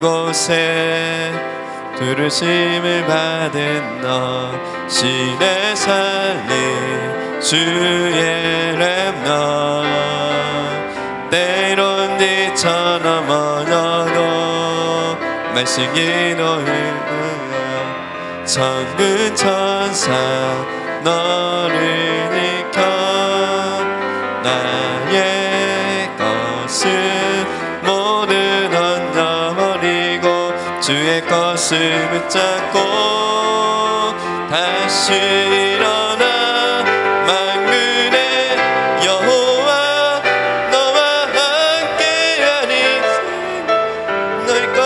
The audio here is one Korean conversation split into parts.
곳에 부르심을 받은 너 신의 살림 주의 렘넌트 때론 뒤쳐 넘어져도 말씀 기도하며 천군 천사 너를 지켜 나의 것을 모두 던져버리고 주의 것을 붙잡고 다시 일어나 만군의 여호와 너와 함께하니 너의 것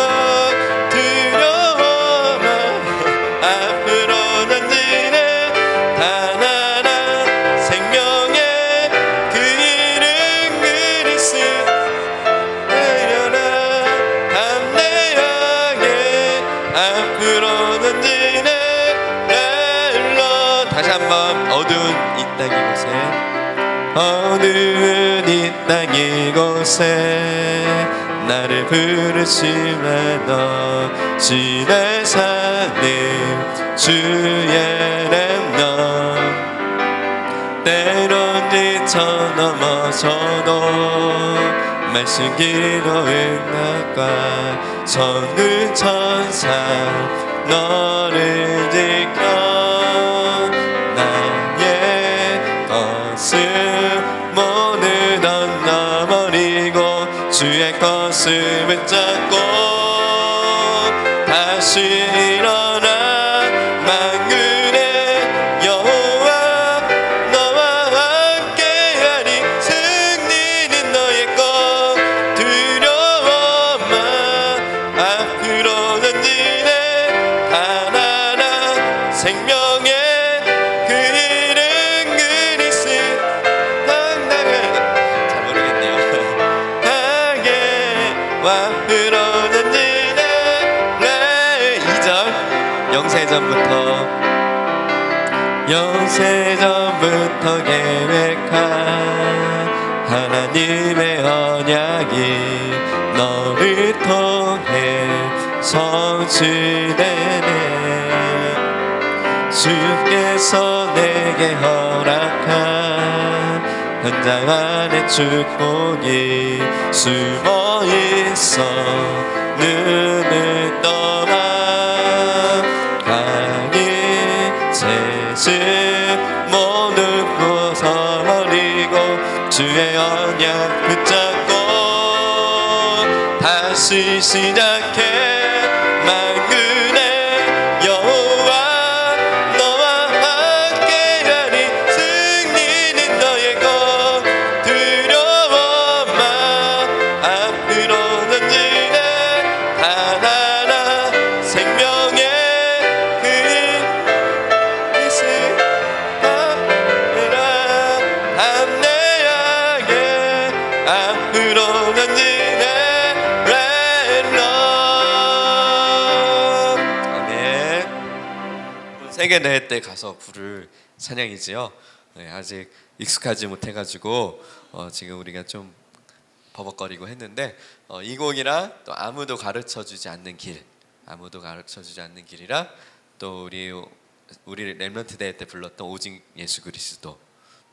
두려워마 앞으로 던지네 단 하나 생명의 그 이름 그리스도 내려라 담대하게 앞으로 던지네 렐로 다시 한번 어두운 이 땅 이곳에 어두운 이 땅 이곳에 나를 부르시며 너 신의 살림 주의 렘넌트 때론 지쳐 넘어져도 말씀 기도 응답과 천군 천사 너를 지켜 나의 것을 모두 던져버리고 주의 것을 붙잡고 다시 일어나 만군의 여호와 너와 함께하니 승리는 너의 것 두려워마 앞으로 던지네 단 하나 생명의 그 이름 그리스도 당당하게 잘 모르겠네요 하게 앞으로 던지네 네 2절 영세전부터 계획한 하나님의 언약이 너를 통해 성취되네 주께서 내게 허락한 현장 안에 축복이 숨어있어 눈을 떠나 죄를 모두 부숴버리고 주의 언약 붙잡고 다시 시작해 만군의 여호와 너와 함께하니 승리는 너의 것 두려워마 앞으로 던지네 단 하나 생명의 앞으로 던지네 렐러 아멘. 세계대회 때 가서 부를 찬양이지요. 네, 아직 익숙하지 못해가지고 지금 우리가 좀 버벅거리고 했는데 이 곡이랑 또 아무도 가르쳐주지 않는 길 길이랑 또 우리 렘넌트 대회 때 불렀던 오직 예수 그리스도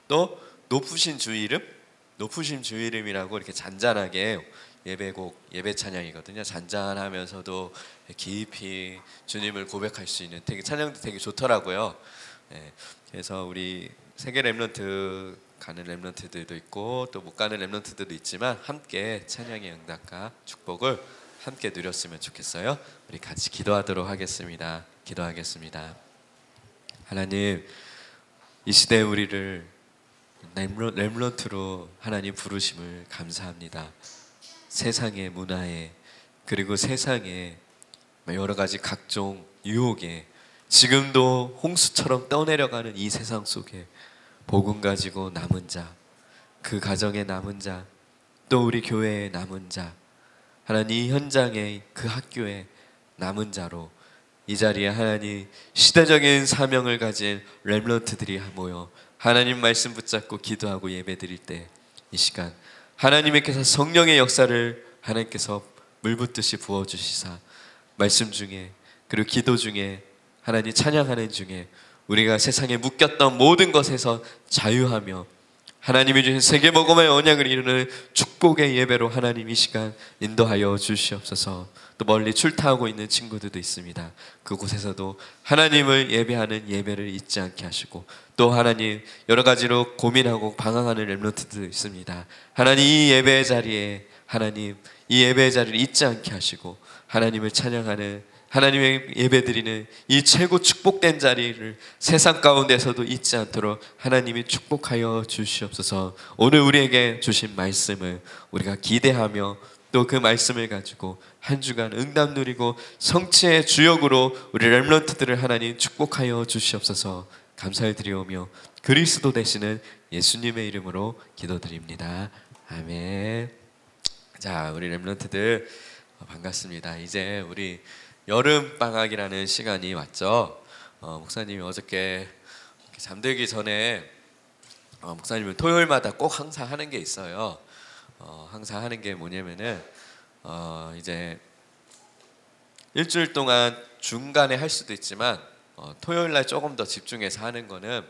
또 높으신 주 이름이라고 이렇게 잔잔하게 예배곡 예배 찬양이거든요. 잔잔하면서도 깊이 주님을 고백할 수 있는 되게 찬양도 되게 좋더라고요. 네, 그래서 우리 세계 렘넌트 가는 렘넌트들도 있고 또 못 가는 렘넌트들도 있지만 함께 찬양의 응답과 축복을 함께 누렸으면 좋겠어요. 우리 같이 기도하도록 하겠습니다. 기도하겠습니다. 하나님, 이 시대에 우리를 렘넌트로 하나님 부르심을 감사합니다. 세상의 문화에 그리고 세상의 여러 가지 각종 유혹에 지금도 홍수처럼 떠내려가는 이 세상 속에 복음 가지고 남은 자, 그 가정에 남은 자, 또 우리 교회에 남은 자, 하나님 이 현장에 그 학교에 남은 자로 이 자리에 하나님 시대적인 사명을 가진 렘넌트들이 모여 하나님 말씀 붙잡고 기도하고 예배드릴 때 이 시간 하나님께서 성령의 역사를 하나님께서 물 붓듯이 부어주시사 말씀 중에 그리고 기도 중에 하나님 찬양하는 중에 우리가 세상에 묶였던 모든 것에서 자유하며 하나님이 주신 세계복음의 언약을 이루는 축복의 예배로 하나님 이 시간 인도하여 주시옵소서. 또 멀리 출타하고 있는 친구들도 있습니다. 그곳에서도 하나님을 예배하는 예배를 잊지 않게 하시고 또 하나님 여러 가지로 고민하고 방황하는 렘넌트도 있습니다. 하나님 이 예배의 자리에 하나님 이 예배의 자리를 잊지 않게 하시고 하나님을 찬양하는 하나님의 예배드리는 이 최고 축복된 자리를 세상 가운데서도 잊지 않도록 하나님이 축복하여 주시옵소서. 오늘 우리에게 주신 말씀을 우리가 기대하며 또 그 말씀을 가지고 한 주간 응답 누리고 성취의 주역으로 우리 렘넌트들을 하나님 축복하여 주시옵소서. 감사를 드리오며 그리스도 되시는 예수님의 이름으로 기도드립니다. 아멘. 자, 우리 렘넌트들 반갑습니다. 이제 우리 여름 방학이라는 시간이 왔죠. 목사님이 어저께 잠들기 전에 목사님은 토요일마다 꼭 항상 하는 게 있어요. 항상 하는 게 뭐냐면은 이제 일주일 동안 중간에 할 수도 있지만 토요일 날 조금 더 집중해서 하는 거는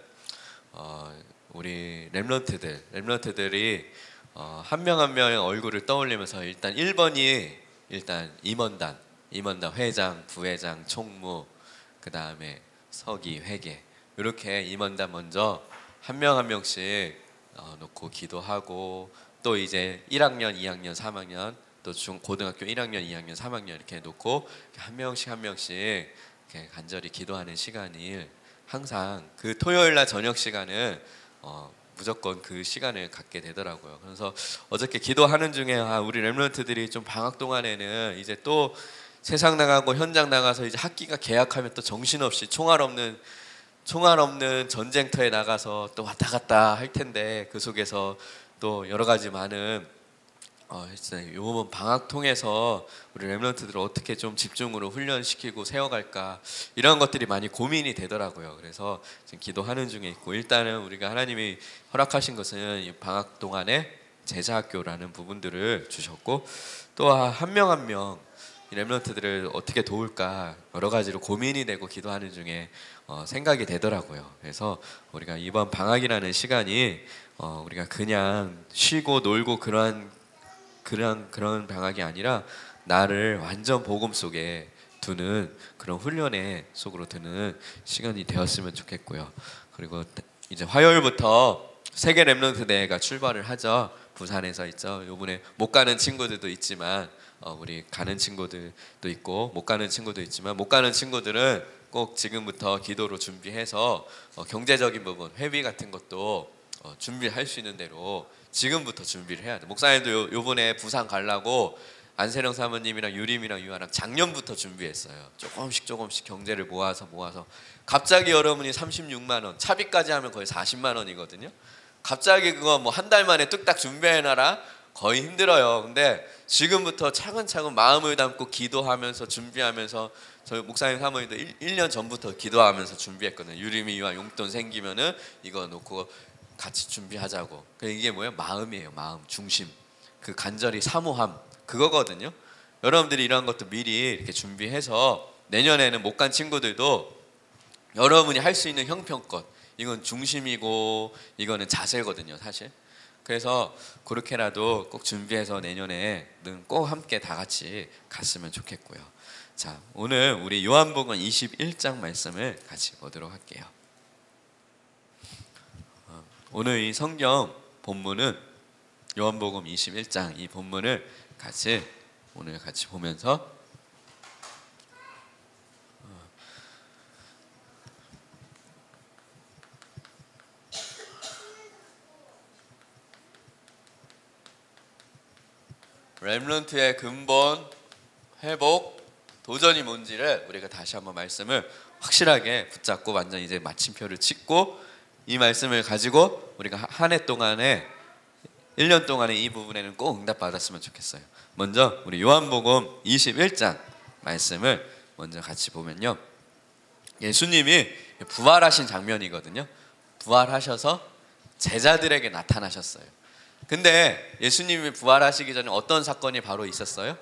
우리 렘넌트들이 한 명 한 명의 얼굴을 떠올리면서 일단 1번이 일단 임원단 회장, 부회장, 총무, 그 다음에 서기, 회계 이렇게 임원단 먼저 한 명 한 명씩 놓고 기도하고 또 이제 1학년, 2학년, 3학년 또 고등학교 1학년, 2학년, 3학년 이렇게 놓고 한 명씩 이렇게 간절히 기도하는 시간을 항상 그 토요일 날 저녁 시간은 무조건 그 시간을 갖게 되더라고요. 그래서 어저께 기도하는 중에 우리 렘넌트들이 좀 방학 동안에는 이제 또 세상 나가고 현장 나가서 이제 학기가 개학하면 또 정신없이 총알 없는 전쟁터에 나가서 또 왔다 갔다 할 텐데 그 속에서 또 여러 가지 많은 요번 방학 통해서 우리 렘넌트들을 어떻게 좀 집중으로 훈련시키고 세워갈까 이런 것들이 많이 고민이 되더라고요. 그래서 지금 기도하는 중에 있고 일단은 우리가 하나님이 허락하신 것은 이 방학 동안에 제자학교라는 부분들을 주셨고 또 한 명 한 명 이 렘넌트들을 어떻게 도울까 여러 가지로 고민이 되고 기도하는 중에 생각이 되더라고요. 그래서 우리가 이번 방학이라는 시간이 우리가 그냥 쉬고 놀고 그런 방학이 아니라 나를 완전 복음 속에 두는 그런 훈련의 속으로 드는 시간이 되었으면 좋겠고요. 그리고 이제 화요일부터 세계 렘넌트 대회가 출발을 하죠. 부산에서 있죠. 요번에 못 가는 친구들도 있지만 우리 가는 친구들도 있고 못 가는 친구도 있지만 못 가는 친구들은 꼭 지금부터 기도로 준비해서 경제적인 부분 회비 같은 것도 준비할 수 있는 대로 지금부터 준비를 해야 돼. 목사님도 요번에 부산 가려고 안세령 사모님이랑 유림이랑 유아랑 작년부터 준비했어요. 조금씩 경제를 모아서 갑자기 여러분이 36만 원 차비까지 하면 거의 40만 원이거든요. 갑자기 그거 뭐 한 달 만에 뚝딱 준비해놔라 거의 힘들어요. 근데 지금부터 차근차근 마음을 담고 기도하면서 준비하면서 저희 목사님 사모님도 1년 전부터 기도하면서 준비했거든요. 유림이 유아 용돈 생기면은 이거 놓고 같이 준비하자고. 이게 뭐예요? 마음이에요. 마음 중심. 그 간절히 사모함 그거거든요. 여러분들이 이런 것도 미리 이렇게 준비해서 내년에는 못 간 친구들도 여러분이 할 수 있는 형편껏 이건 중심이고 이거는 자세거든요, 사실. 그래서 그렇게라도 꼭 준비해서 내년에는 꼭 함께 다 같이 갔으면 좋겠고요. 자, 오늘 우리 요한복음 21장 말씀을 같이 보도록 할게요. 오늘 이 성경 본문은 요한복음 21장 이 본문을 오늘 같이 보면서 렘넌트의 근본, 회복, 도전이 뭔지를 우리가 다시 한번 말씀을 확실하게 붙잡고 완전 이제 마침표를 찍고 이 말씀을 가지고 우리가 한 해 동안에 1년 동안에 이 부분에는 꼭 응답받았으면 좋겠어요. 먼저 우리 요한복음 21장 말씀을 먼저 같이 보면요. 예수님이 부활하신 장면이거든요. 부활하셔서 제자들에게 나타나셨어요. 근데 예수님이 부활하시기 전에 어떤 사건이 바로 있었어요?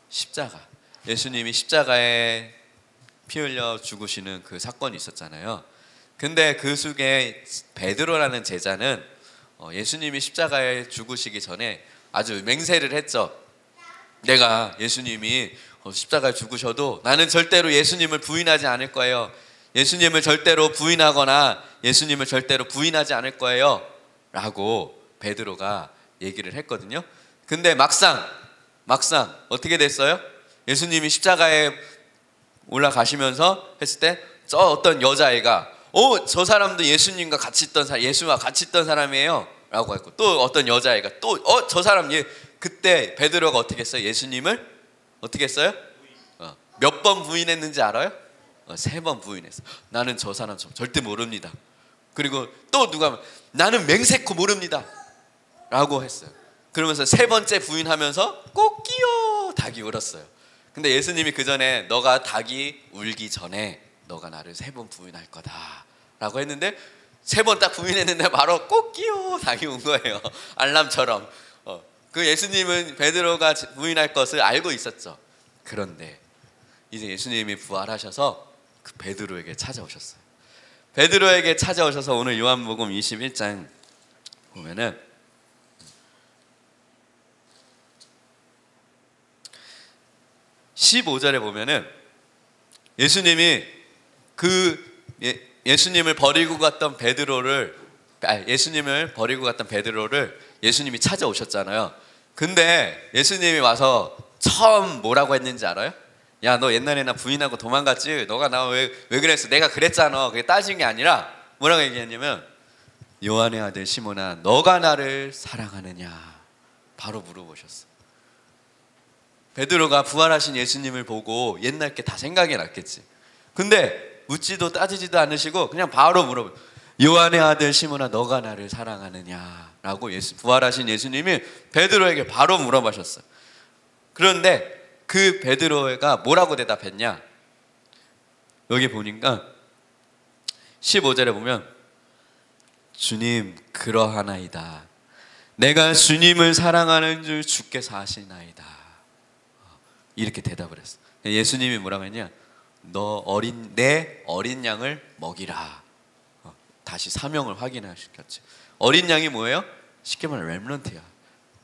십자가. 예수님이 십자가에 피 흘려 죽으시는 그 사건이 있었잖아요. 근데 그 속에 베드로라는 제자는 예수님이 십자가에 죽으시기 전에 아주 맹세를 했죠. 내가 예수님이 십자가에 죽으셔도 나는 절대로 예수님을 부인하지 않을 거예요. 예수님을 절대로 부인하거나 예수님을 절대로 부인하지 않을 거예요 라고 베드로가 얘기를 했거든요. 근데 막상 어떻게 됐어요? 예수님이 십자가에 올라가시면서 했을 때 저 어떤 여자애가 저 사람도 예수님과 같이 있던 사람, 예수와 같이 있던 사람이에요 라고 했고, 또 어떤 여자애가 또 저 사람, 그때 베드로가 어떻게 했어요? 예수님을 어떻게 했어요? 몇 번 부인했는지 알아요? 3번 부인했어. 나는 저 사람 절대 모릅니다. 그리고 또 누가 나는 맹세코 모릅니다 라고 했어요. 그러면서 3번째 부인하면서 꼬끼요 닭이 울었어요. 근데 예수님이 그 전에 너가 닭이 울기 전에 너가 나를 3번 부인할 거다 라고 했는데 3번 딱 부인했는데 바로 꼬끼요 닭이 운 거예요. 알람처럼. 그 예수님은 베드로가 부인할 것을 알고 있었죠. 그런데 이제 예수님이 부활하셔서 그 베드로에게 찾아오셨어요. 베드로에게 찾아오셔서 오늘 요한복음 21장 보면은 15절에 보면은 예수님이 예수님을 버리고 갔던 베드로를 예수님이 찾아오셨잖아요. 근데 예수님이 와서 처음 뭐라고 했는지 알아요? 야, 너 옛날에 나 부인하고 도망갔지? 너가 나 왜 그랬어? 내가 그랬잖아. 그게 따진 게 아니라 뭐라고 얘기했냐면, 요한의 아들 시몬아, 너가 나를 사랑하느냐? 바로 물어보셨어. 베드로가 부활하신 예수님을 보고 옛날 게 다 생각이 났겠지. 근데 묻지도 따지지도 않으시고 그냥 바로 물어봐요. 요한의 아들 시몬아, 너가 나를 사랑하느냐? 라고 부활하신 예수님이 베드로에게 바로 물어보셨어요. 그런데 그 베드로가 뭐라고 대답했냐? 여기 보니까 15절에 보면 주님 그러하나이다. 내가 주님을 사랑하는 줄 주께서 아시나이다. 이렇게 대답을 했어. 예수님이 뭐라고 했냐? 내 어린 양을 먹이라. 다시 사명을 확인시켰지. 어린 양이 뭐예요? 쉽게 말하면 렘넌트야.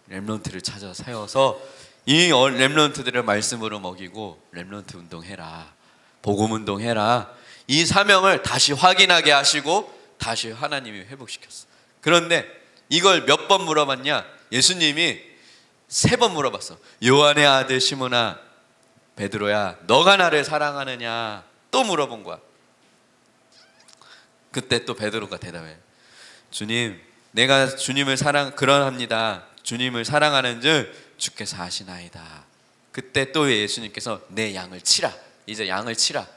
렘넌트를 찾아 세워서 이 렘넌트들을 말씀으로 먹이고 렘넌트 운동해라, 복음 운동해라. 이 사명을 다시 확인하게 하시고 다시 하나님이 회복시켰어. 그런데 이걸 몇 번 물어봤냐? 예수님이 3번 물어봤어. 요한의 아들 시몬아, 베드로야, 너가 나를 사랑하느냐? 또 물어본 거야. 그때 또 베드로가 대답해. 주님, 내가 주님을 그러합니다. 주님을 사랑하는 줄 주께서 아시나이다. 그때 또 예수님께서 내 양을 치라. 이제 양을 치라.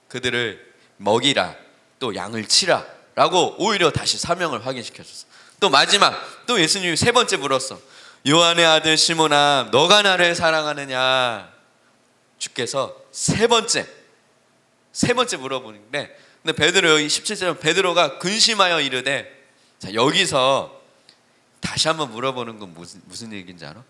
그들을 먹이라. 또 양을 치라. 라고 오히려 다시 사명을 확인시켜줬어. 또 마지막, 또 예수님이 3번째 물었어. 요한의 아들 시몬아, 너가 나를 사랑하느냐? 주께서 3번째 물어보는데, 근데 베드로, 여기 17절 베드로가 근심하여 이르되, 자, 여기서 다시 한번 물어보는 건 무슨 얘기인지 알아?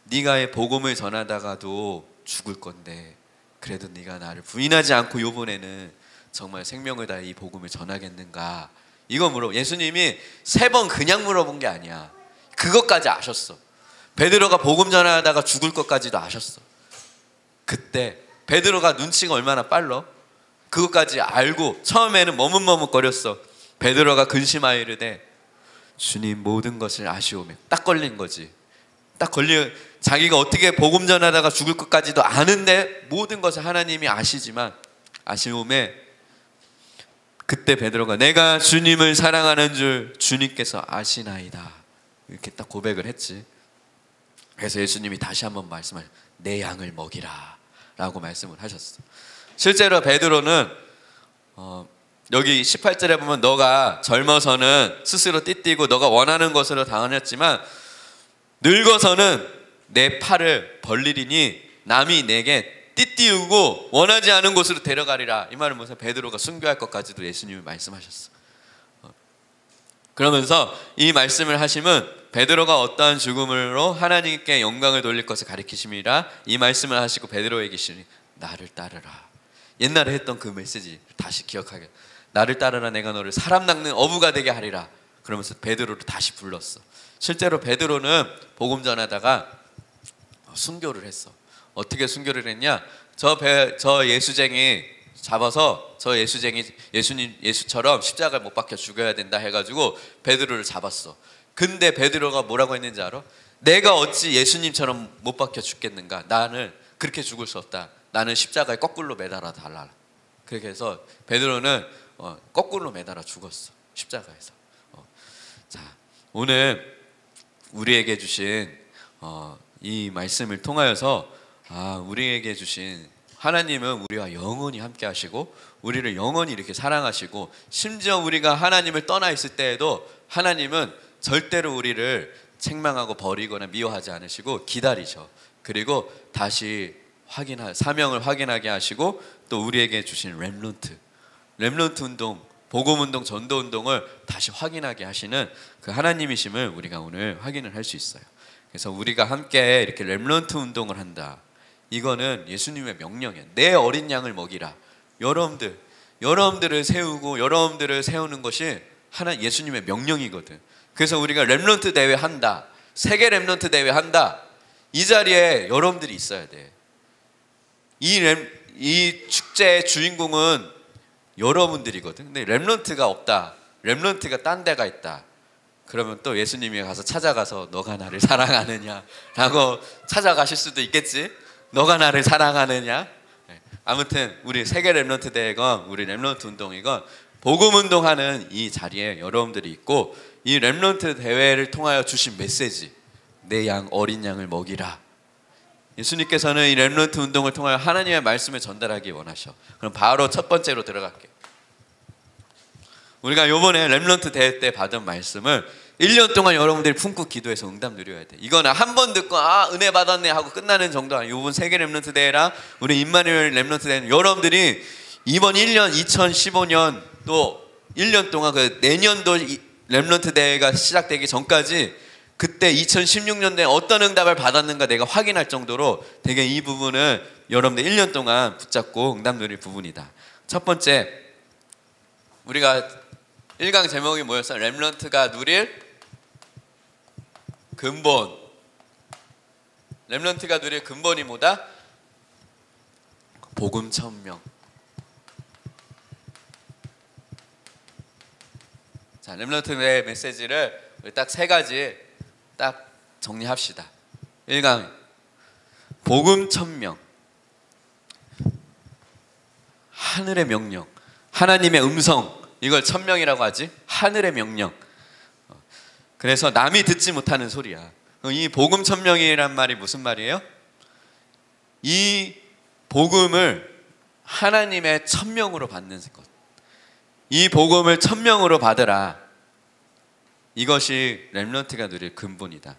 네가 복음을 전하다가도 죽을 건데 그래도 네가 나를 부인하지 않고 이번에는 정말 생명을 다해 이 복음을 전하겠는가? 이거 예수님이 3번 그냥 물어본 게 아니야. 그것까지 아셨어. 베드로가 복음 전하다가 죽을 것까지도 아셨어. 그때 베드로가 눈치가 얼마나 빨라? 그것까지 알고 처음에는 머뭇머뭇거렸어. 베드로가 근심하여 이르되 주님 모든 것을 아시오며. 딱 걸린 거지. 자기가 어떻게 복음 전하다가 죽을 것까지도 아는데 모든 것을 하나님이 아시지만 아시오매. 그때 베드로가 내가 주님을 사랑하는 줄 주님께서 아시나이다. 이렇게 딱 고백을 했지. 그래서 예수님이 다시 한번 말씀하셨어요. 내 양을 먹이라 라고 말씀을 하셨어. 실제로 베드로는 여기 18절에 보면 너가 젊어서는 스스로 띠띠고 너가 원하는 것으로 당하였지만 늙어서는 내 팔을 벌리리니 남이 내게 띠띠우고 원하지 않은 곳으로 데려가리라. 이 말은 무슨 베드로가 순교할 것까지도 예수님이 말씀하셨어. 그러면서 이 말씀을 하시면 베드로가 어떠한 죽음으로 하나님께 영광을 돌릴 것을 가리키심이라 이 말씀을 하시고 베드로에게 이르시니 나를 따르라. 옛날에 했던 그 메시지 다시 기억하게. 나를 따르라. 내가 너를 사람 낚는 어부가 되게 하리라. 그러면서 베드로를 다시 불렀어. 실제로 베드로는 복음 전하다가 순교를 했어. 어떻게 순교를 했냐? 저 예수쟁이 잡아서 저 예수쟁이 예수처럼 십자가에 못 박혀 죽여야 된다 해가지고 베드로를 잡았어. 근데 베드로가 뭐라고 했는지 알아? 내가 어찌 예수님처럼 못 박혀 죽겠는가? 나는 그렇게 죽을 수 없다. 나는 십자가에 거꾸로 매달아 달라. 그렇게 해서 베드로는 거꾸로 매달아 죽었어. 십자가에서. 자, 오늘 우리에게 주신 이 말씀을 통하여서 우리에게 주신 하나님은 우리와 영원히 함께 하시고 우리를 영원히 이렇게 사랑하시고 심지어 우리가 하나님을 떠나 있을 때에도 하나님은 절대로 우리를 책망하고 버리거나 미워하지 않으시고 기다리셔. 그리고 다시 사명을 확인하게 하시고 또 우리에게 주신 렘넌트 운동, 복음 운동, 전도 운동을 다시 확인하게 하시는 그 하나님이심을 우리가 오늘 확인을 할 수 있어요. 그래서 우리가 함께 이렇게 렘넌트 운동을 한다. 이거는 예수님의 명령이에요. 내 어린 양을 먹이라. 여러분들을 세우고 여러분들을 세우는 것이 예수님의 명령이거든. 그래서 우리가 렘넌트 대회 한다. 세계 렘넌트 대회 한다. 이 자리에 여러분들이 있어야 돼. 이 축제의 주인공은 여러분들이거든. 근데 렘넌트가 없다. 렘넌트가 딴 데가 있다. 그러면 또 예수님이 가서 찾아가서 너가 나를 사랑하느냐 라고 찾아가실 수도 있겠지. 너가 나를 사랑하느냐. 아무튼 우리 세계 렘넌트 대회건 우리 렘넌트 운동이건 복음 운동하는 이 자리에 여러분들이 있고 이 렘넌트 대회를 통하여 주신 메시지, 내 어린 양을 먹이라. 예수님께서는 이 렘넌트 운동을 통하여 하나님의 말씀을 전달하기 원하셔. 그럼 바로 첫 번째로 들어갈게요. 우리가 요번에 렘넌트 대회 때 받은 말씀을 1년 동안 여러분들이 품고 기도해서 응답 누려야 돼. 이거는 한 번 듣고 은혜 받았네 하고 끝나는 정도 아니에요. 요번 세계 렘넌트 대회랑 우리 임마누엘 렘넌트 대회는 여러분들이 이번 1년 2015년 또 1년 동안 그 내년도 렘넌트 대회가 시작되기 전까지 그때 2016년도에 어떤 응답을 받았는가 내가 확인할 정도로 되게 이 부분은 여러분들 1년 동안 붙잡고 응답 누릴 부분이다. 첫 번째, 우리가 1강 제목이 뭐였어? 렘넌트가 누릴 근본. 렘넌트가 누릴 근본이 뭐다? 복음 천명. 자, 렘넌트의 메시지를 딱 세 가지 딱 정리합시다. 1강 복음 천명. 하늘의 명령, 하나님의 음성, 이걸 천명이라고 하지. 하늘의 명령. 그래서 남이 듣지 못하는 소리야. 이 복음 천명이란 말이 무슨 말이에요? 이 복음을 하나님의 천명으로 받는 것. 이 복음을 천명으로 받으라. 이것이 렘넌트가 누릴 근본이다.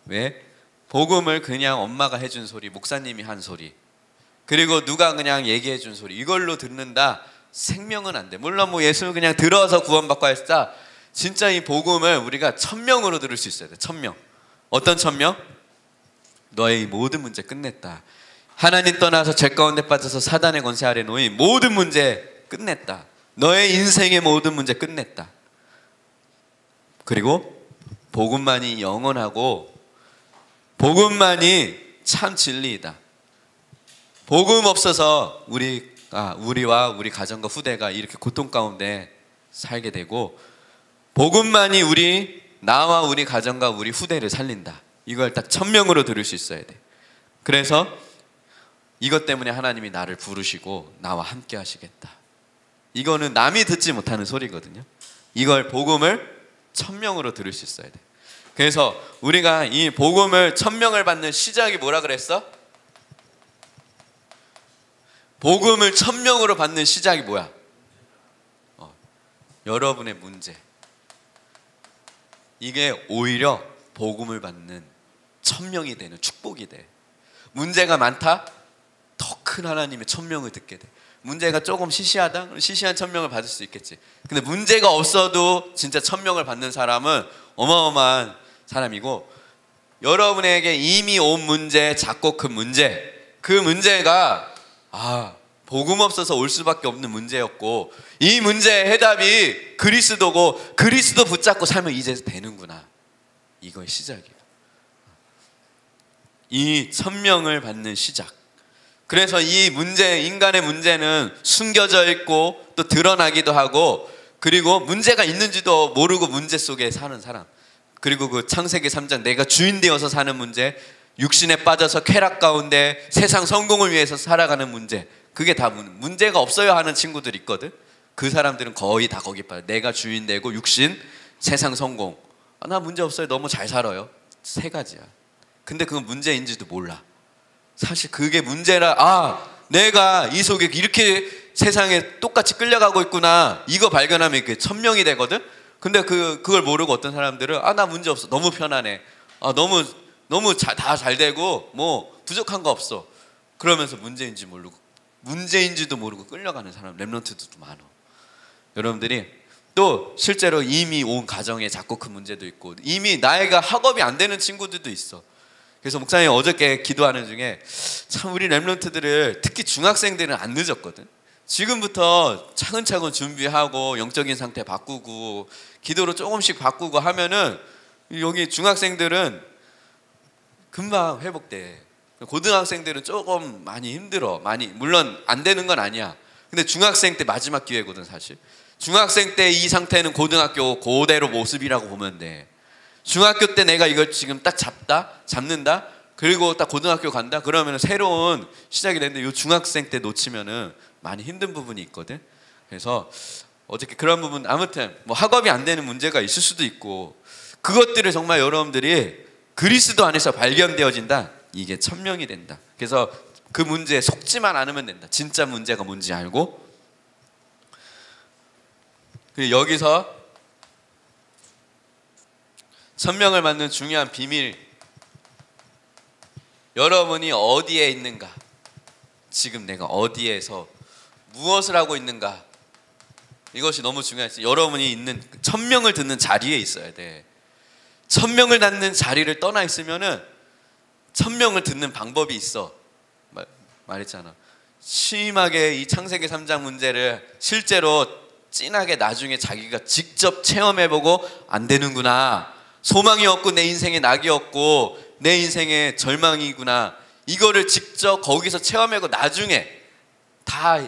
왜? 복음을 그냥 엄마가 해준 소리, 목사님이 한 소리, 그리고 누가 그냥 얘기해 준 소리, 이걸로 듣는다. 생명은 안 돼. 물론 뭐 예수 그냥 들어서 구원받고 했다. 진짜 이 복음을 우리가 천명으로 들을 수 있어야 돼. 천명. 어떤 천명? 너의 이 모든 문제 끝냈다. 하나님 떠나서 죄 가운데 빠져서 사단의 권세 아래 놓인 모든 문제 끝냈다. 너의 인생의 모든 문제 끝냈다. 그리고 복음만이 영원하고 복음만이 참 진리이다. 복음 없어서 우리와 우리 가정과 후대가 이렇게 고통 가운데 살게 되고 복음만이 나와 우리 가정과 우리 후대를 살린다. 이걸 딱 천명으로 들을 수 있어야 돼. 그래서 이것 때문에 하나님이 나를 부르시고 나와 함께 하시겠다. 이거는 남이 듣지 못하는 소리거든요. 이걸 복음을 천명으로 들을 수 있어야 돼. 그래서 우리가 이 복음을 천명을 받는 시작이 뭐라 그랬어? 복음을 천명으로 받는 시작이 뭐야? 여러분의 문제. 이게 오히려 복음을 받는 천명이 되는 축복이 돼. 문제가 많다? 더 큰 하나님의 천명을 듣게 돼. 문제가 조금 시시하다? 시시한 천명을 받을 수 있겠지. 근데 문제가 없어도 진짜 천명을 받는 사람은 어마어마한 사람이고, 여러분에게 이미 온 문제, 작고 큰 문제, 그 문제가 복음 없어서 올 수밖에 없는 문제였고, 이 문제의 해답이 그리스도고, 그리스도 붙잡고 살면 이제 되는구나. 이거의 시작이에요. 이 천명을 받는 시작. 그래서 이 문제, 인간의 문제는 숨겨져 있고 또 드러나기도 하고, 그리고 문제가 있는지도 모르고 문제 속에 사는 사람, 그리고 그 창세기 3장 내가 주인 되어서 사는 문제, 육신에 빠져서 쾌락 가운데 세상 성공을 위해서 살아가는 문제, 그게 다 문제가 없어야 하는 친구들 있거든. 그 사람들은 거의 다 거기 빠져. 내가 주인 되고 육신, 세상 성공. 나 문제 없어요. 너무 잘 살아요. 세 가지야. 근데 그건 문제인지도 몰라. 사실 그게 문제라, 내가 이 속에 이렇게 세상에 똑같이 끌려가고 있구나, 이거 발견하면 그게 천명이 되거든. 근데 그걸 모르고 어떤 사람들은 나 문제 없어, 너무 편안해, 너무 다 잘 되고 뭐 부족한 거 없어, 그러면서 문제인지도 모르고 끌려가는 사람, 렘넌트들도 많아. 여러분들이 또 실제로 이미 온 가정에 작고 큰 문제도 있고, 이미 나이가 학업이 안 되는 친구들도 있어. 그래서 목사님 어저께 기도하는 중에 참 우리 렘넌트들을, 특히 중학생들은 안 늦었거든. 지금부터 차근차근 준비하고 영적인 상태 바꾸고 기도로 조금씩 바꾸고 하면은 여기 중학생들은 금방 회복돼. 고등학생들은 조금 많이 힘들어. 물론 안 되는 건 아니야. 근데 중학생 때 마지막 기회거든 사실. 중학생 때 이 상태는 고등학교 그대로 모습이라고 보면 돼. 중학교 때 내가 이걸 지금 딱 잡는다. 그리고 딱 고등학교 간다. 그러면 새로운 시작이 되는데, 이 중학생 때 놓치면은 많이 힘든 부분이 있거든. 그래서 어저께 그런 부분, 아무튼 뭐 학업이 안 되는 문제가 있을 수도 있고, 그것들을 정말 여러분들이 그리스도 안에서 발견되어진다. 이게 천명이 된다. 그래서 그 문제에 속지만 않으면 된다. 진짜 문제가 뭔지 알고. 그리고 여기서 천명을 받는 중요한 비밀, 여러분이 어디에 있는가, 지금 내가 어디에서 무엇을 하고 있는가, 이것이 너무 중요하지. 여러분이 있는 천명을 듣는 자리에 있어야 돼. 천명을 듣는 자리를 떠나 있으면은 천명을 듣는 방법이 있어. 말했잖아. 심하게 이 창세기 3장 문제를 실제로 진하게 나중에 자기가 직접 체험해보고, 안 되는구나, 소망이 없고 내 인생에 낙이 없고 내 인생에 절망이구나, 이거를 직접 거기서 체험하고 나중에 다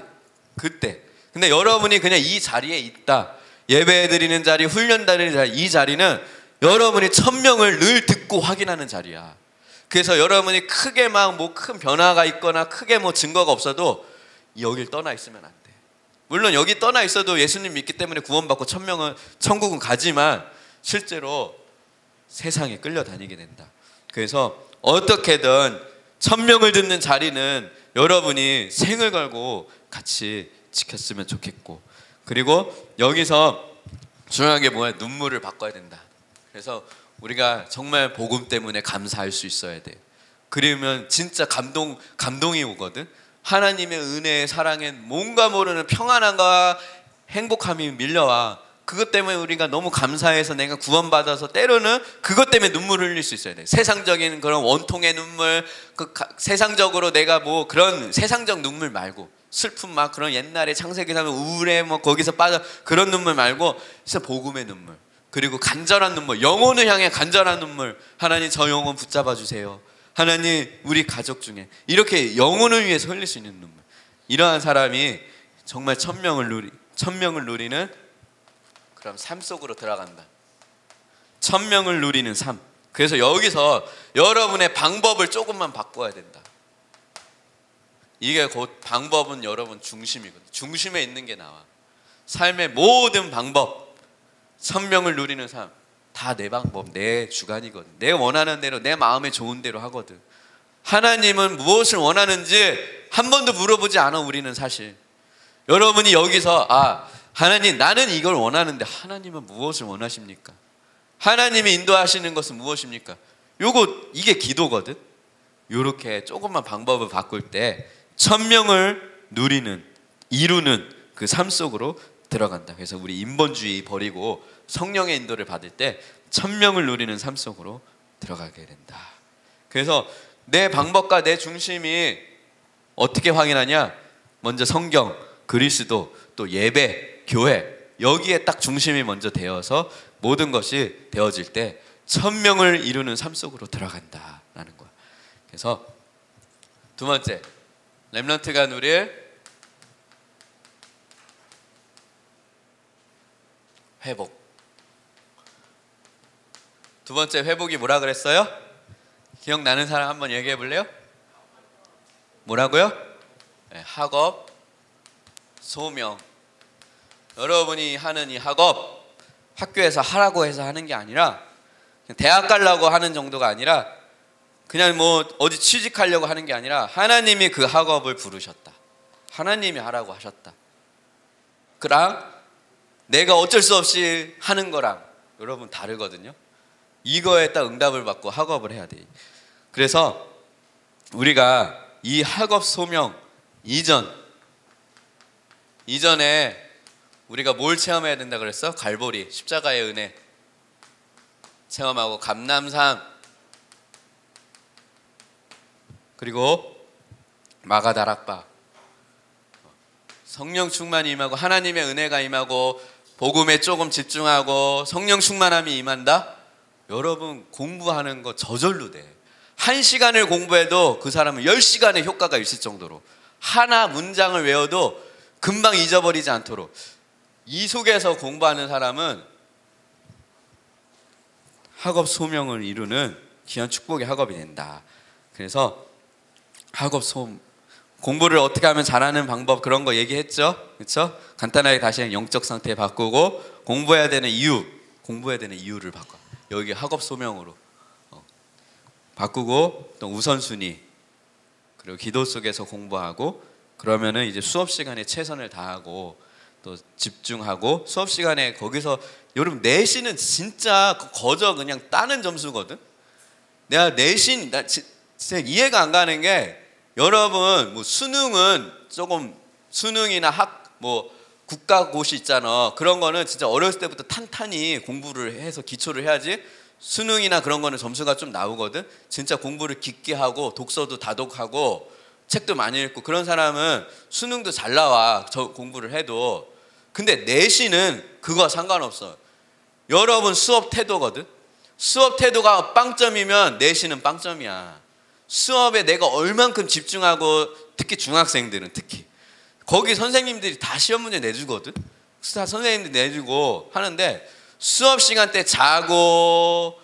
그때. 근데 여러분이 그냥 이 자리에 있다, 예배 드리는 자리, 훈련 드리는 자리, 이 자리는 여러분이 천명을 늘 듣고 확인하는 자리야. 그래서 여러분이 크게 막 뭐 큰 변화가 있거나 크게 뭐 증거가 없어도 여길 떠나 있으면 안 돼. 물론 여기 떠나 있어도 예수님 믿기 때문에 구원받고 천국은 가지만 실제로 세상에 끌려다니게 된다. 그래서 어떻게든 천명을 듣는 자리는 여러분이 생을 걸고 같이 지켰으면 좋겠고, 그리고 여기서 중요한 게 뭐야? 눈물을 바꿔야 된다. 그래서 우리가 정말 복음 때문에 감사할 수 있어야 돼. 그러면 진짜 감동이 오거든. 하나님의 은혜의 사랑에 뭔가 모르는 평안함과 행복함이 밀려와. 그것 때문에 우리가 너무 감사해서 내가 구원받아서 때로는 그것 때문에 눈물을 흘릴 수 있어야 돼. 세상적인 그런 원통의 눈물, 세상적으로 내가 뭐 그런 세상적 눈물 말고, 슬픔 막 그런 옛날에 창세기 하면 우울해 뭐 거기서 빠져, 그런 눈물 말고 진짜 복음의 눈물, 그리고 간절한 눈물, 영혼을 향해 간절한 눈물. 하나님 저 영혼 붙잡아 주세요. 하나님 우리 가족 중에 이렇게 영혼을 위해서 흘릴 수 있는 눈물. 이러한 사람이 정말 천명을 누리는 그럼 삶 속으로 들어간다. 천명을 누리는 삶. 그래서 여기서 여러분의 방법을 조금만 바꿔야 된다. 이게 곧 방법은 여러분 중심이거든. 중심에 있는 게 나와. 삶의 모든 방법, 천명을 누리는 삶, 다 내 방법, 내 주관이거든. 내 원하는 대로, 내 마음에 좋은 대로 하거든. 하나님은 무엇을 원하는지 한 번도 물어보지 않아. 우리는 사실 여러분이 여기서 하나님 나는 이걸 원하는데 하나님은 무엇을 원하십니까? 하나님이 인도하시는 것은 무엇입니까? 이게 기도거든. 요렇게 조금만 방법을 바꿀 때 천명을 이루는 그 삶 속으로 들어간다. 그래서 우리 인본주의 버리고 성령의 인도를 받을 때 천명을 누리는 삶 속으로 들어가게 된다. 그래서 내 방법과 내 중심이 어떻게 확인하냐? 먼저 성경, 그리스도, 또 예배, 교회, 여기에 딱 중심이 먼저 되어서 모든 것이 되어질 때 천명을 이루는 삶 속으로 들어간다라는 거야. 그래서 두 번째, 렘넌트가 누릴 회복. 두 번째 회복이 뭐라 그랬어요? 기억나는 사람 한번 얘기해 볼래요? 뭐라고요? 네, 학업, 소명. 여러분이 하는 이 학업, 학교에서 하라고 해서 하는 게 아니라, 그냥 대학 가려고 하는 정도가 아니라, 그냥 뭐 어디 취직하려고 하는 게 아니라 하나님이 그 학업을 부르셨다. 하나님이 하라고 하셨다. 그랑 내가 어쩔 수 없이 하는 거랑 여러분 다르거든요. 이거에 딱 응답을 받고 학업을 해야 돼. 그래서 우리가 이 학업 소명 이전에 우리가 뭘 체험해야 된다 그랬어? 갈보리, 십자가의 은혜 체험하고, 감람산, 그리고 마가다락방, 성령 충만이 임하고 하나님의 은혜가 임하고 복음에 조금 집중하고 성령 충만함이 임한다? 여러분 공부하는 거 저절로 돼. 1시간을 공부해도 그 사람은 10시간의 효과가 있을 정도로, 하나 문장을 외워도 금방 잊어버리지 않도록, 이 속에서 공부하는 사람은 학업 소명을 이루는 귀한 축복의 학업이 된다. 그래서 학업 공부를 어떻게 하면 잘하는 방법, 그런 거 얘기했죠. 그렇죠? 간단하게 다시 영적 상태 바꾸고, 공부해야 되는 이유를 바꿔. 여기 학업 소명으로 바꾸고, 또 우선순위, 그리고 기도 속에서 공부하고, 그러면은 이제 수업 시간에 최선을 다하고 또 집중하고, 수업 시간에 거기서 여러분 내신은 진짜 거저 그냥 따는 점수거든. 내가 내신 나 진짜 이해가 안 가는 게, 여러분 뭐 수능은 조금, 수능이나 뭐 국가고시 있잖아. 그런 거는 진짜 어렸을 때부터 탄탄히 공부를 해서 기초를 해야지 수능이나 그런 거는 점수가 좀 나오거든. 진짜 공부를 깊게 하고 독서도 다독하고 책도 많이 읽고 그런 사람은 수능도 잘 나와, 저 공부를 해도. 근데 내신은 그거 상관없어. 여러분 수업 태도거든. 수업 태도가 빵점이면 내신은 빵점이야. 수업에 내가 얼만큼 집중하고, 특히 중학생들은 특히 거기 선생님들이 다 시험 문제 내주거든. 다 선생님들이 내주고 하는데, 수업 시간 때 자고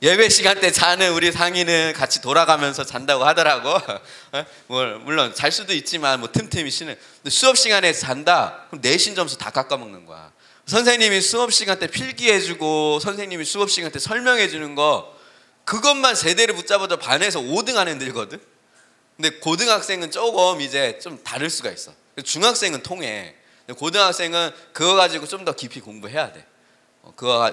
예배 시간 때 자는 우리 상이는 같이 돌아가면서 잔다고 하더라고. 물론 잘 수도 있지만 뭐 틈틈이 쉬는. 근데 수업 시간에 잔다? 그럼 내신 점수 다 깎아먹는 거야. 선생님이 수업 시간 때 필기해주고 선생님이 수업 시간 때 설명해주는 거, 그것만 제대로 붙잡아도 반에서 5등 안에 들거든. 근데 고등학생은 조금 이제 좀 다를 수가 있어. 중학생은 통해. 고등학생은 그거 가지고 좀 더 깊이 공부해야 돼.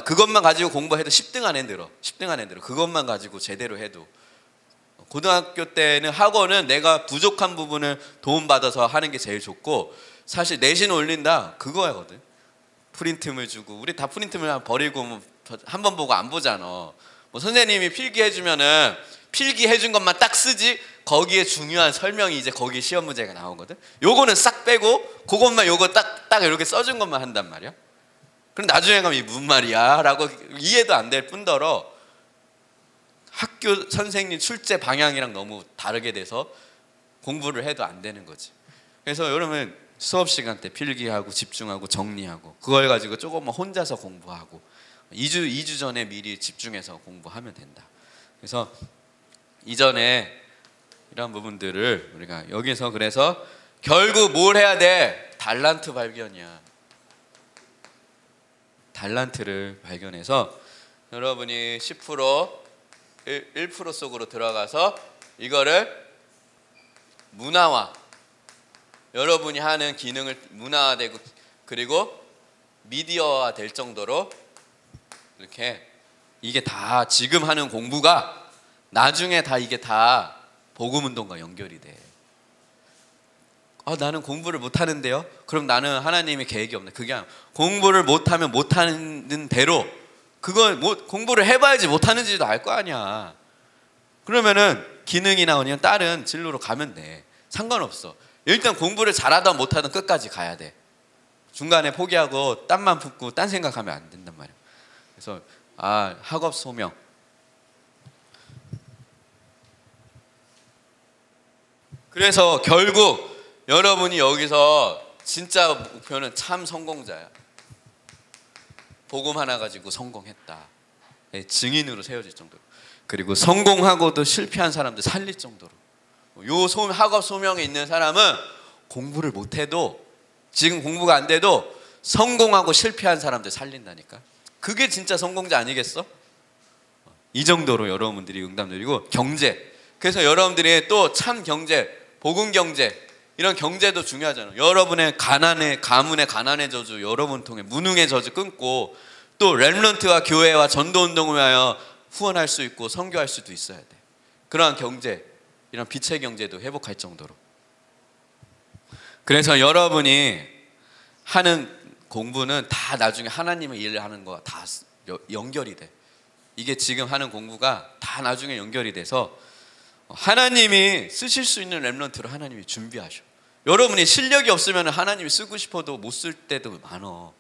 그것만 가지고 공부해도 10등 안에 들어. 10등 안에 들어. 그것만 가지고 제대로 해도. 고등학교 때는 학원은 내가 부족한 부분을 도움받아서 하는 게 제일 좋고, 사실 내신 올린다 그거거든. 프린트물 주고, 우리 다 프린트물 버리고 한 번 보고 안 보잖아. 뭐 선생님이 필기해주면은 필기해준 것만 딱 쓰지, 거기에 중요한 설명이 이제 거기에 시험 문제가 나오거든. 요거는 싹 빼고 그것만 요거 딱 이렇게 써준 것만 한단 말이야. 그럼 나중에 가면 이게 무슨 말이야 라고 이해도 안 될 뿐더러 학교 선생님 출제 방향이랑 너무 다르게 돼서 공부를 해도 안 되는 거지. 그래서 여러분 수업 시간 때 필기하고 집중하고 정리하고, 그걸 가지고 조금만 혼자서 공부하고 2주 전에 미리 집중해서 공부하면 된다. 그래서 이전에 이런 부분들을 우리가 여기서, 그래서 결국 뭘 해야 돼? 달란트 발견이야. 달란트를 발견해서 여러분이 10% 1% 속으로 들어가서 이거를 문화화, 여러분이 하는 기능을 문화화되고, 그리고 미디어화 될 정도로 이렇게, 이게 다 지금 하는 공부가 나중에 다 이게 다 복음운동과 연결이 돼. 나는 공부를 못하는데요? 그럼 나는 하나님의 계획이 없네. 그게 아니라 공부를 못하면 못하는 대로 그걸 공부를 해봐야지 못하는지도 알 거 아니야. 그러면은 기능이나 아니면 다른 진로로 가면 돼. 상관없어. 일단 공부를 잘하든 못하든 끝까지 가야 돼. 중간에 포기하고 딴만 붙고 딴 생각하면 안 된단 말이야. 그래서 학업 소명. 그래서 결국 여러분이 여기서 진짜 목표는 참 성공자야. 복음 하나 가지고 성공했다. 증인으로 세워질 정도로. 그리고 성공하고도 실패한 사람들 살릴 정도로. 요 학업 소명에 있는 사람은 공부를 못해도, 지금 공부가 안 돼도 성공하고 실패한 사람들 살린다니까. 그게 진짜 성공자 아니겠어? 이 정도로 여러분들이 응답 누리고, 경제. 그래서 여러분들이 또 참 경제, 복음 경제, 이런 경제도 중요하잖아요. 여러분의 가문의 가난의 저주, 여러분 통해 무능의 저주 끊고, 또 렘넌트와 교회와 전도 운동을 위하여 후원할 수 있고 선교할 수도 있어야 돼. 그러한 경제, 이런 빛의 경제도 회복할 정도로. 그래서 여러분이 하는 공부는 다 나중에 하나님의 일을 하는 거와 다 연결이 돼. 이게 지금 하는 공부가 다 나중에 연결이 돼서 하나님이 쓰실 수 있는 렘넌트로 하나님이 준비하셔. 여러분이 실력이 없으면 하나님이 쓰고 싶어도 못 쓸 때도 많어.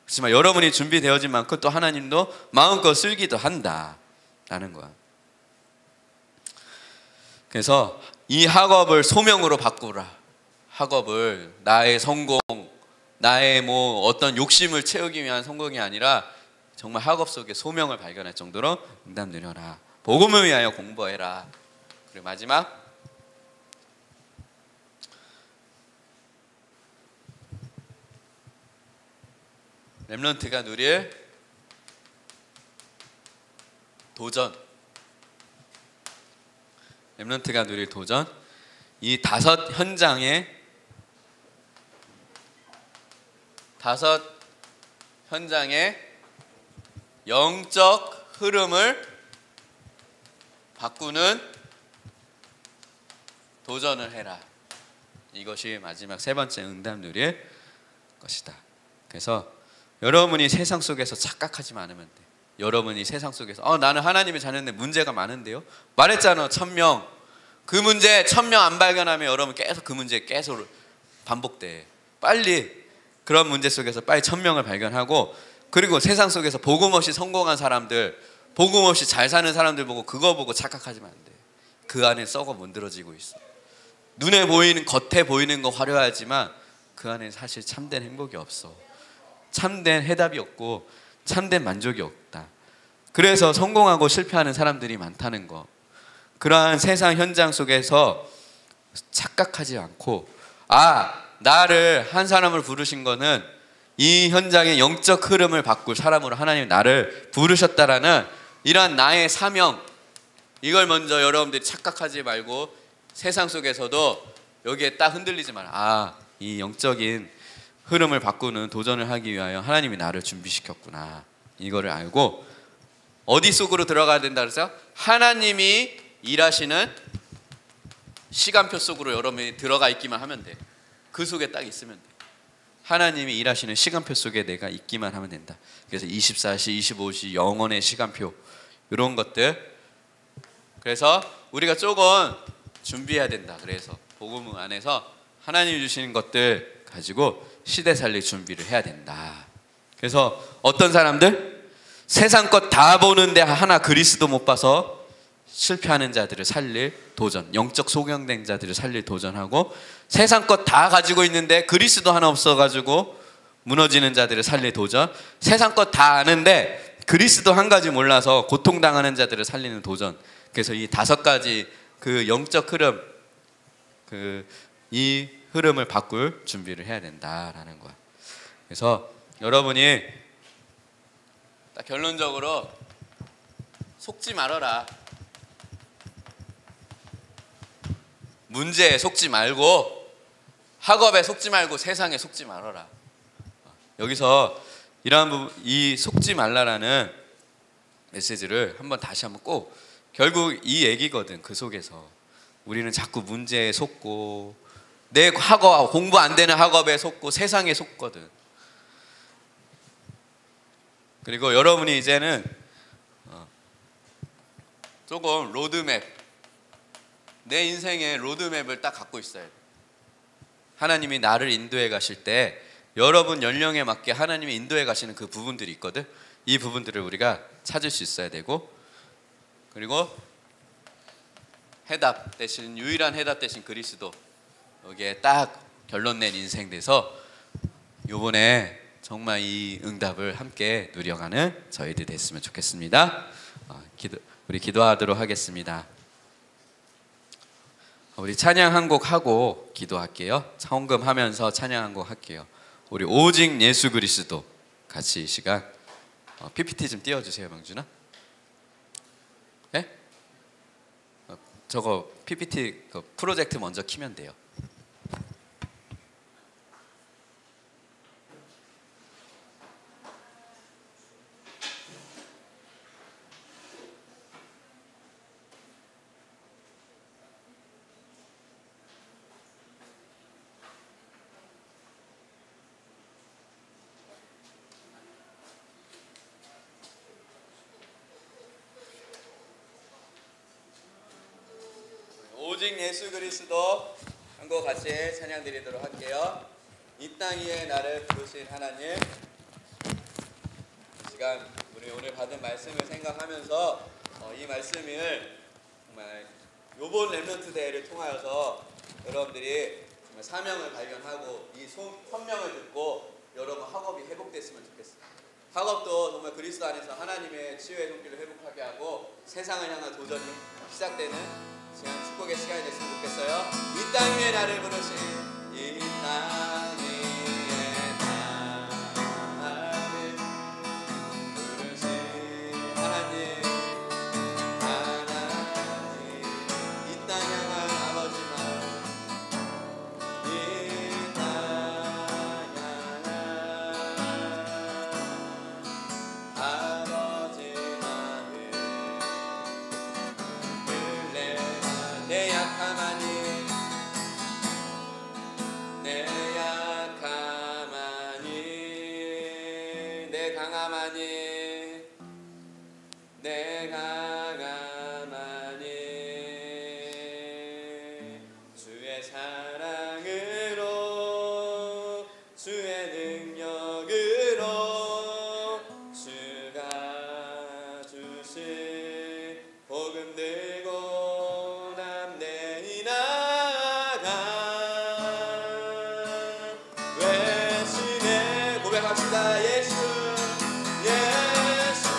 그렇지만 여러분이 준비되어진 만큼 또 하나님도 마음껏 쓰기도 한다라는 거야. 그래서 이 학업을 소명으로 바꾸라. 학업을 나의 성공, 나의 어떤 욕심을 채우기 위한 성공이 아니라 정말 학업 속에 소명을 발견할 정도로 응답 누려라. 복음을 위하여 공부해라. 그리고 마지막, 렘넌트가 누릴 도전. 렘넌트가 누릴 도전. 이 5 현장의 영적 흐름을 바꾸는 도전을 해라. 이것이 마지막 3번째 응답 누릴 것이다. 그래서 여러분이 세상 속에서 착각하지만 않으면 돼. 여러분이 세상 속에서 나는 하나님의 자녀인데 문제가 많은데요. 말했잖아, 1000명. 그 문제 1000명 안 발견하면 여러분 계속 그 문제 계속 반복돼. 빨리 그런 문제 속에서 빨리 1000명을 발견하고, 그리고 세상 속에서 복음 없이 성공한 사람들, 복음 없이 잘 사는 사람들 보고 그거 보고 착각하지만 안 돼. 그 안에 썩어 문드러지고 있어. 눈에 보이는, 겉에 보이는 거 화려하지만 그 안에 사실 참된 행복이 없어. 참된 해답이 없고 참된 만족이 없다. 그래서 성공하고 실패하는 사람들이 많다는 거. 그러한 세상 현장 속에서 착각하지 않고, 나를, 한 사람을 부르신 거는 이 현장의 영적 흐름을 바꿀 사람으로 하나님 나를 부르셨다라는 이러한 나의 사명, 이걸 먼저 여러분들이 착각하지 말고 세상 속에서도 여기에 딱 흔들리지 마라. 이 영적인 흐름을 바꾸는 도전을 하기 위하여 하나님이 나를 준비시켰구나. 이거를 알고 어디 속으로 들어가야 된다 그래서 하나님이 일하시는 시간표 속으로 여러분이 들어가 있기만 하면 돼. 그 속에 딱 있으면 돼. 하나님이 일하시는 시간표 속에 내가 있기만 하면 된다. 그래서 24시, 25시, 영원의 시간표, 이런 것들. 그래서 우리가 조금 준비해야 된다. 그래서 복음 안에서 하나님이 주시는 것들 가지고 시대 살릴 준비를 해야 된다. 그래서 어떤 사람들 세상 것 다 보는데 하나 그리스도 못 봐서 실패하는 자들을 살릴 도전, 영적 소경된 자들을 살릴 도전하고, 세상 것 다 가지고 있는데 그리스도 하나 없어가지고 무너지는 자들을 살릴 도전, 세상 것 다 아는데 그리스도 한 가지 몰라서 고통당하는 자들을 살리는 도전. 그래서 이 5가지 그 영적 흐름, 이 흐름을 바꿀 준비를 해야 된다라는 거야. 그래서 여러분이 딱 결론적으로 속지 말아라. 문제에 속지 말고, 학업에 속지 말고, 세상에 속지 말아라. 여기서 이러한 부분, 이 속지 말라라는 메시지를 다시 한번 꼭, 결국 이 얘기거든. 그 속에서 우리는 자꾸 문제에 속고, 내 공부 안 되는 학업에 속고, 세상에 속거든. 그리고 여러분이 이제는 조금 로드맵, 내 인생의 로드맵을 딱 갖고 있어야 돼. 하나님이 나를 인도해 가실 때 여러분 연령에 맞게 하나님이 인도해 가시는 그 부분들이 있거든. 이 부분들을 우리가 찾을 수 있어야 되고, 그리고 해답 대신, 유일한 해답 대신 그리스도, 여기에 딱 결론 낸 인생 돼서 요번에 정말 이 응답을 함께 누려가는 저희들 됐으면 좋겠습니다. 우리 기도하도록 하겠습니다. 우리 찬양 한 곡 하고 기도할게요. 헌금하면서 찬양 한 곡 할게요. 우리 오직 예수 그리스도 같이 이 시간 PPT 좀 띄워주세요, 명준아. 네? 저거 PPT 프로젝트 먼저 키면 돼요. 오직 예수 그리스도 한 곡 같이 찬양 드리도록 할게요. 이 땅 위에 나를 부르신 하나님, 이 시간 우리 오늘 받은 말씀을 생각하면서 이 말씀을 정말 요번 렘넌트 대회를 통하여서 여러분들이 정말 사명을 발견하고 이 선명을 듣고 여러분 학업이 회복됐으면 좋겠어요. 학업도 정말 그리스도 안에서 하나님의 치유의 손길을 회복하게 하고 세상을 향한 도전이 시작되는 시간, 축복의 시간이 됐으면 좋겠어요. 이 땅 위에 나를 부르신, 이 땅 위에 나를 부르신 하나님, 이 땅 향한 아버지 마음, 이 땅 향한 아버지 마음, 내 약함하니, 내 약함하니, 내 강함하니, 내 강함하니, 주의 사랑으로, 주의 능력으로, 주가 주신 복음 들고 남내이 나가 외치네. 고백합시다. 예수, 예수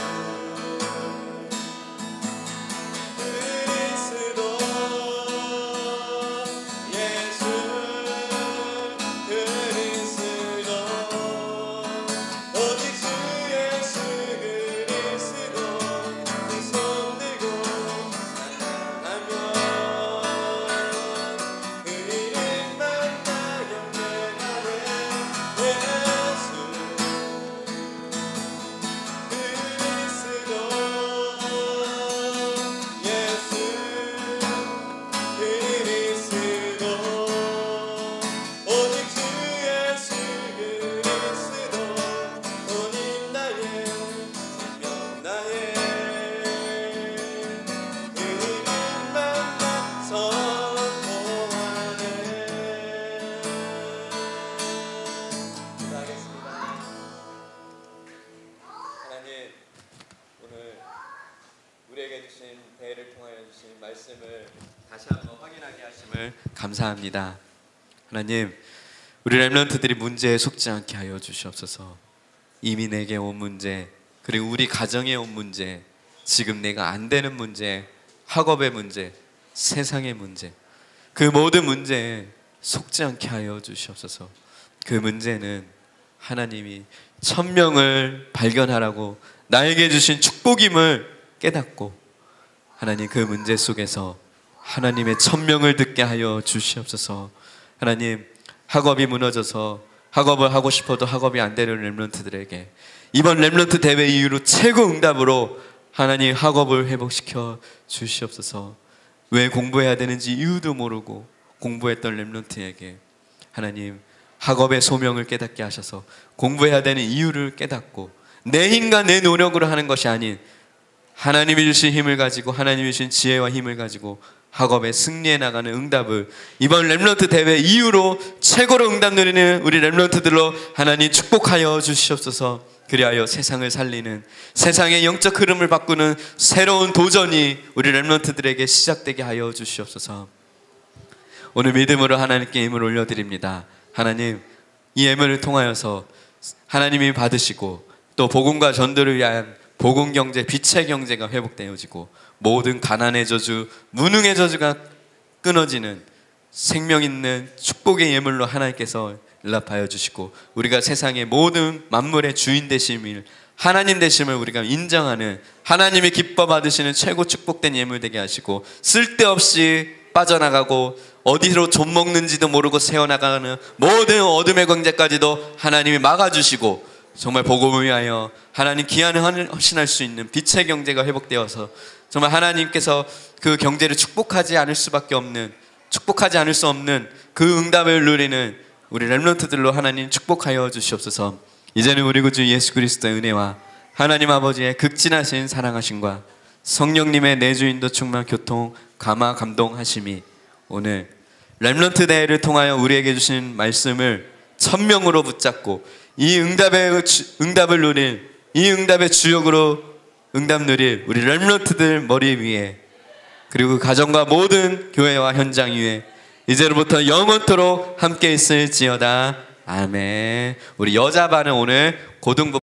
그리스도, 예수 그리스도, 오직 주 예수 그리스도, 네 손 들고 찬양하며 그 이름만 나 경배하네. 예수 그리스도, 예수 그리스도, 오직 주 예수 그리스도, 오직 나의 생명, 나의 그 이름만 나 선포하네. 기도하겠습니다. 하나님, 오늘 우리에게 주신 대회를 통하여 주신 말씀을 다시 한번 확인하게 하심을 감사합니다. 하나님, 우리 렘넌트들이 문제에 속지 않게 하여 주시옵소서. 이미 내게 온 문제, 그리고 우리 가정에 온 문제, 지금 내가 안 되는 문제, 학업의 문제, 세상의 문제, 그 모든 문제에 속지 않게 하여 주시옵소서. 그 문제는 하나님이 천명을 발견하라고 나에게 주신 축복임을 깨닫고, 하나님 그 문제 속에서 하나님의 천명을 듣게 하여 주시옵소서. 하나님, 학업이 무너져서 학업을 하고 싶어도 학업이 안 되는 렘넌트들에게 이번 렘넌트 대회 이후로 최고 응답으로 하나님 학업을 회복시켜 주시옵소서. 왜 공부해야 되는지 이유도 모르고 공부했던 렘넌트에게 하나님 학업의 소명을 깨닫게 하셔서 공부해야 되는 이유를 깨닫고 내 힘과 내 노력으로 하는 것이 아닌 하나님이 주신 힘을 가지고, 하나님이 주신 지혜와 힘을 가지고 학업에 승리해 나가는 응답을 이번 렘넌트 대회 이후로 최고로 응답 누리는 우리 렘넌트들로 하나님 축복하여 주시옵소서. 그리하여 세상을 살리는, 세상의 영적 흐름을 바꾸는 새로운 도전이 우리 렘넌트들에게 시작되게 하여 주시옵소서. 오늘 믿음으로 하나님께 예물 올려드립니다. 하나님, 이 예물을 통하여서 하나님이 받으시고 또 복음과 전도를 위한 복음 경제, 빛의 경제가 회복되어지고 모든 가난의 저주, 무능의 저주가 끊어지는 생명 있는 축복의 예물로 하나님께서 연락하여 주시고, 우리가 세상의 모든 만물의 주인 되심을, 하나님 되심을 우리가 인정하는, 하나님이 기뻐 받으시는 최고 축복된 예물 되게 하시고, 쓸데없이 빠져나가고 어디로 좀 먹는지도 모르고 새어나가는 모든 어둠의 경제까지도 하나님이 막아주시고, 정말 복음을 위하여 하나님 기한을 헌신할 수 있는 빛의 경제가 회복되어서 정말 하나님께서 그 경제를 축복하지 않을 수밖에 없는, 축복하지 않을 수 없는 그 응답을 누리는 우리 렘넌트들로 하나님 축복하여 주시옵소서. 이제는 우리 구주 예수 그리스도의 은혜와 하나님 아버지의 극진하신 사랑하심과 성령님의 내주인도 충만 교통 감화 감동하심이 오늘 렘넌트 대회를 통하여 우리에게 주신 말씀을 천명으로 붙잡고 이 응답을 누릴, 이 응답의 주역으로 응답 누릴 우리 렘넌트들 머리 위에, 그리고 가정과 모든 교회와 현장 위에 이제로부터 영원토록 함께 있을지어다. 아멘. 우리 여자반은 오늘 고등부